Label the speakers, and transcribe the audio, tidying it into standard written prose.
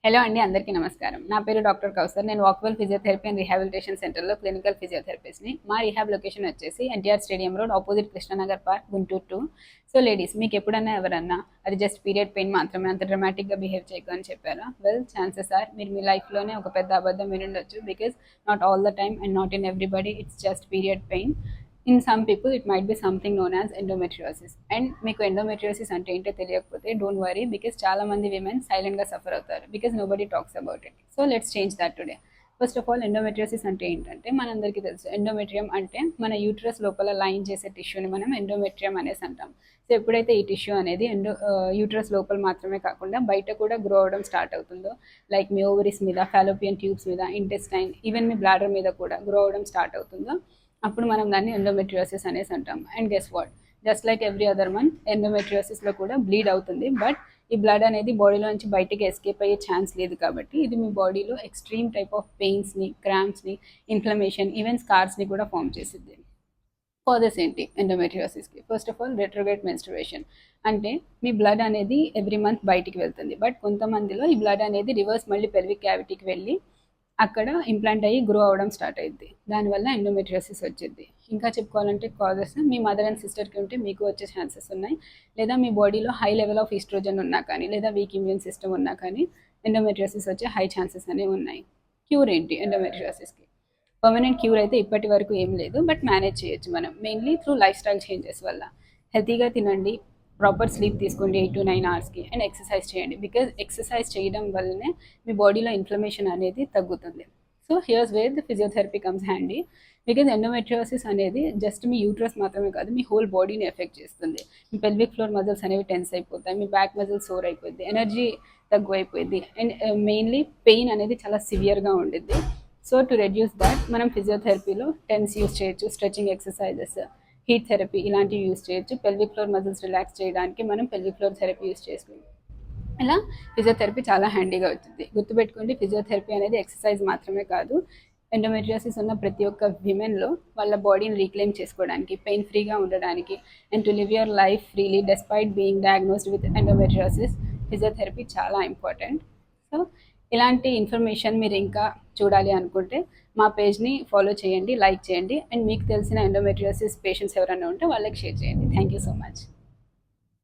Speaker 1: Hello అండి, అందరికీ నమస్కారం. నా పేరు డాక్టర్ కౌసర్. నేను వాక్వెల్ ఫిజియోథెరపీ అండ్ రీహాబిలిటేషన్ సెంటర్లో క్లినికల్ ఫిజియోథెరపిస్ట్ని. మా రీహాబ్ లొకేషన్ వచ్చేసి NTR stadium road opposite Krishnanagar park, Guntur 2. So ladies, మీకు ఎప్పుడన్నా ఎవరన్నా అది జస్ట్ పీరియడ్ పెయిన్ మాత్రమే, అంత డ్రమాటిక్గా బిహేవ్ చేయకు అని చెప్పారా? వెల్, ఛాన్సెస్ ఆర్ మీరు మీ లైఫ్లోనే ఒక పెద్ద అబద్ధం వినుండొచ్చు. Because not all the time and not in everybody it's just period pain. In some people it might be something known as endometriosis. And మీకు ఎండోమెట్రియోసిస్ అంటే ఏంటో తెలియకపోతే డోంట్ వరీ, బికాస్ చాలా మంది విమెన్ సైలెంట్గా సఫర్ అవుతారు because nobody talks about it. So let's change that today. First of all, endometriosis అంటే ఏంటంటే మనందరికీ తెలుసు. ఎండోమెట్రియం అంటే మన యూట్రస్ లోపల లైన్ చేసే టిష్యూని మనం ఎండోమెట్రియం అనేసి అంటాం. సో ఎప్పుడైతే ఈ టిష్యూ అనేది యూట్రస్ లోపల మాత్రమే కాకుండా బయట కూడా గ్రో అవడం స్టార్ట్ అవుతుందో, లైక్ మీ ఓవరీస్ మీద, ఫాలోపియన్ ట్యూబ్స్ మీద, ఇంటెస్టైన్, ఈవెన్ మీ బ్లాడర్ మీద కూడా గ్రో అవడం స్టార్ట్ అవుతుందో, అప్పుడు మనం దాన్ని ఎండోమెట్రియోసిస్ అనేసి అంటాం. And guess what, just like every other one, ఎండోమెట్రియోసిస్లో కూడా బ్లీడ్ అవుతుంది. బట్ ఈ బ్లడ్ అనేది బాడీలో నుంచి బయటికి ఎస్కేప్ అయ్యే ఛాన్స్ లేదు. కాబట్టి ఇది మీ బాడీలో ఎక్స్ట్రీమ్ టైప్ ఆఫ్ పెయిన్స్ని, క్రాంప్స్ని, ఇన్ఫ్లమేషన్, ఈవెన్ స్కార్స్ని కూడా ఫామ్ చేసిద్ది. కాజెస్ ఏంటి ఎండోమెట్రియోసిస్కి? First of all, retrograde menstruation. అంటే మీ బ్లడ్ అనేది ఎవ్రీ మంత్ బయటికి వెళ్తుంది. బట్ కొంతమందిలో ఈ బ్లడ్ అనేది రివర్స్ మళ్ళీ పెల్విక్ క్యావిటీకి వెళ్ళి అక్కడ ఇంప్లాంట్ అయ్యి గ్రో అవ్వడం స్టార్ట్ అయ్యింది. దానివల్ల ఎండోమెట్రియోసిస్ వచ్చింది. ఇంకా చెప్పుకోవాలంటే కాజెస్, మీ మదర్ అండ్ సిస్టర్కి ఉంటే మీకు వచ్చే ఛాన్సెస్ ఉన్నాయి. లేదా మీ బాడీలో హై లెవెల్ ఆఫ్ ఈస్ట్రోజన్ ఉన్నా కానీ, లేదా వీక్ ఇమ్యూన్ సిస్టమ్ ఉన్నా కానీ ఎండోమెట్రియోసిస్ వచ్చే హై ఛాన్సెస్ అనేవి ఉన్నాయి. క్యూర్ ఏంటి ఎండోమెట్రియోసిస్కి? పర్మనెంట్ క్యూర్ అయితే ఇప్పటి వరకు ఏం లేదు, బట్ మేనేజ్ చేయొచ్చు మనం, mainly through life style changes వల్ల. హెల్తీగా తినండి, ప్రాపర్ స్లీప్ తీసుకోండి 8 to 9 అవర్స్కి, అండ్ ఎక్సర్సైజ్ చేయండి. బికాజ్ ఎక్సర్సైజ్ చేయడం వల్లనే మీ బాడీలో ఇన్ఫ్లమేషన్ అనేది తగ్గుతుంది. So here's where the physiotherapy comes handy. Because endometriosis అనేది జస్ట్ మీ యూట్రస్ మాత్రమే కాదు, మీ హోల్ బాడీని ఎఫెక్ట్ చేస్తుంది. మీ పెల్విక్ ఫ్లోర్ మజిల్స్ అనేవి టెన్స్ అయిపోతాయి, మీ బ్యాక్ మజిల్స్ సోర్ అయిపోద్ది, ఎనర్జీ తక్కువైపోయింది, అండ్ మెయిన్లీ పెయిన్ అనేది చాలా సివియర్గా ఉండిద్ది. సో టు రెడ్యూస్ దాట్ మనం ఫిజియోథెరపీలో టెన్స్ యూస్ చేయొచ్చు, స్ట్రెచింగ్ ఎక్సర్సైజెస్, హీట్ థెరపీ ఇలాంటివి యూస్ చేయొచ్చు. పెల్విక్ ఫ్లోర్ మజిల్స్ రిలాక్స్ చేయడానికి మనం పెల్విక్ ఫ్లోర్ థెరపీ యూస్ చేసుకుంటాం. ఇలా ఫిజియోథెరపీ చాలా హ్యాండీగా అవుతుంది. గుర్తుపెట్టుకోండి, ఫిజియోథెరపీ అనేది ఎక్సర్సైజ్ మాత్రమే కాదు. ఎండోమెట్రియోసిస్ ఉన్న ప్రతి ఒక్క విమెన్లో వాళ్ళ బాడీని రీక్లెయిమ్ చేసుకోవడానికి, పెయిన్ ఫ్రీగా ఉండడానికి, and to live your life freely despite being diagnosed with endometriosis, physiotherapy చాలా ఇంపార్టెంట్. సో ఇలాంటి ఇన్ఫర్మేషన్ మీరు ఇంకా చూడాలి అనుకుంటే మా పేజ్ని ఫాలో చేయండి, లైక్ చేయండి, అండ్ మీకు తెలిసిన ఎండోమెట్రియోసిస్ పేషెంట్స్ ఎవరైనా ఉంటే వాళ్ళకి షేర్ చేయండి. Thank you so much.